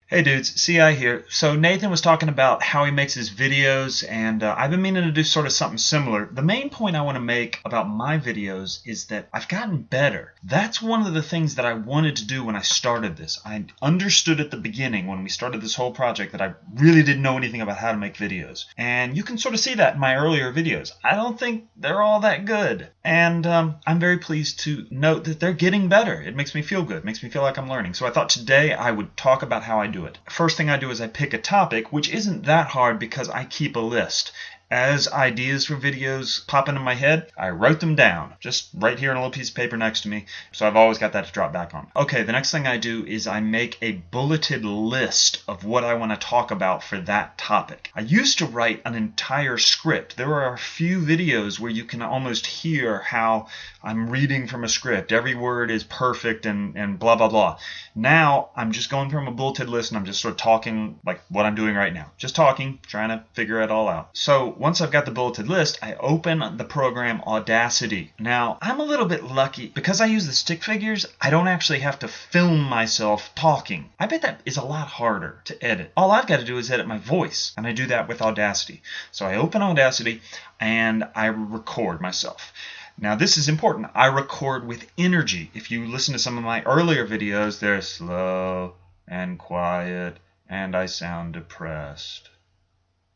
Hey dudes, CI here. So Nathan was talking about how he makes his videos, and I've been meaning to do sort of something similar. The main point I want to make about my videos is that I've gotten better. That's one of the things that I wanted to do when I started this. I understood at the beginning when we started this whole project that I really didn't know anything about how to make videos. And you can sort of see that in my earlier videos. I don't think they're all that good. And I'm very pleased to note that they're getting better. It makes me feel good. It makes me feel like I'm learning. So I thought today I would talk about how I do it. First thing I do is I pick a topic, which isn't that hard because I keep a list. As ideas for videos pop into my head, I wrote them down, just right here on a little piece of paper next to me, so I've always got that to drop back on. Okay, the next thing I do is I make a bulleted list of what I want to talk about for that topic. I used to write an entire script. There are a few videos where you can almost hear how I'm reading from a script. Every word is perfect and blah, blah, blah. Now, I'm just going from a bulleted list and I'm just sort of talking like what I'm doing right now. Just talking, trying to figure it all out. So once I've got the bulleted list, I open the program Audacity. Now, I'm a little bit lucky. Because I use the stick figures, I don't actually have to film myself talking. I bet that is a lot harder to edit. All I've got to do is edit my voice, and I do that with Audacity. So I open Audacity and I record myself. Now this is important. I record with energy. If you listen to some of my earlier videos, they're slow and quiet, and I sound depressed.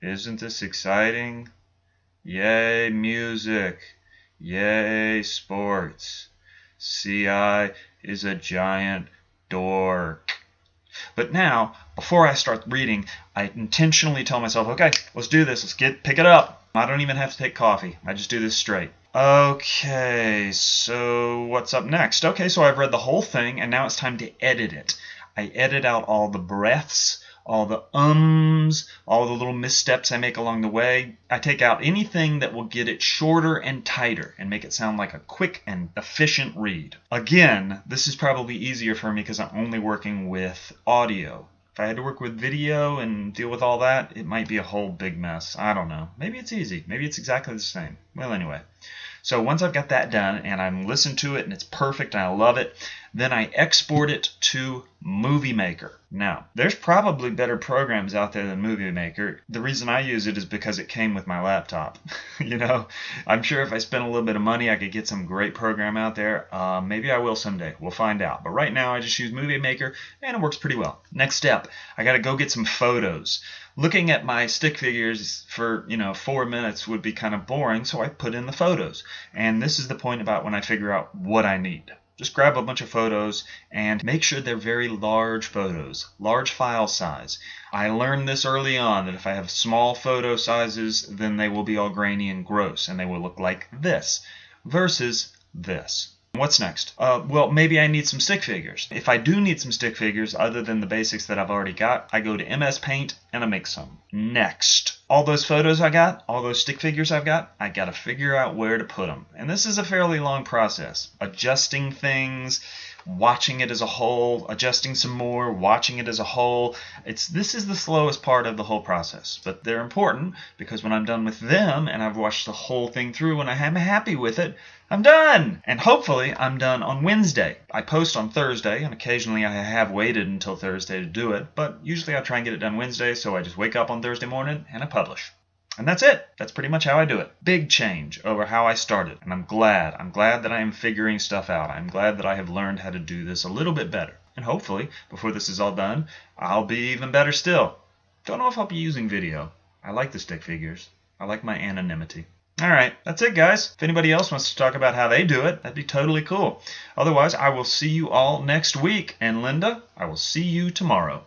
Isn't this exciting? Yay, music. Yay, sports. CI is a giant dork. But now, before I start reading, I intentionally tell myself, okay, let's do this. Let's pick it up. I don't even have to take coffee. I just do this straight. Okay, so what's up next? Okay, so I've read the whole thing, and now it's time to edit it. I edit out all the breaths, all the ums, all the little missteps I make along the way. I take out anything that will get it shorter and tighter and make it sound like a quick and efficient read. Again, this is probably easier for me because I'm only working with audio. If I had to work with video and deal with all that, it might be a whole big mess. I don't know. Maybe it's easy. Maybe it's exactly the same. Well, anyway. So once I've got that done and I'm listened to it and it's perfect and I love it, then I export it to Movie Maker. Now, there's probably better programs out there than Movie Maker. The reason I use it is because it came with my laptop. You know, I'm sure if I spent a little bit of money, I could get some great program out there. Maybe I will someday. We'll find out. But right now, I just use Movie Maker, and it works pretty well. Next step, I got to go get some photos. Looking at my stick figures for, 4 minutes would be kind of boring, so I put in the photos. And this is the point about when I figure out what I need. Just grab a bunch of photos and make sure they're very large photos, large file size. I learned this early on that if I have small photo sizes, then they will be all grainy and gross, and they will look like this versus this. What's next? Well, maybe I need some stick figures. If I do need some stick figures, other than the basics that I've already got, I go to MS Paint and I make some. Next. All those photos I got, all those stick figures I've got, I got to figure out where to put them. And this is a fairly long process. Adjusting things, watching it as a whole, adjusting some more, watching it as a whole. This is the slowest part of the whole process. But they're important because when I'm done with them and I've watched the whole thing through and I'm happy with it, I'm done! And hopefully I'm done on Wednesday. I post on Thursday, and occasionally I have waited until Thursday to do it, but usually I try and get it done Wednesday, so I just wake up on Thursday morning and I publish. And that's it. That's pretty much how I do it. Big change over how I started, and I'm glad. I'm glad that I am figuring stuff out. I'm glad that I have learned how to do this a little bit better. And hopefully, before this is all done, I'll be even better still. Don't know if I'll be using video. I like the stick figures. I like my anonymity. Alright, that's it guys. If anybody else wants to talk about how they do it, that'd be totally cool. Otherwise, I will see you all next week. And Linda, I will see you tomorrow.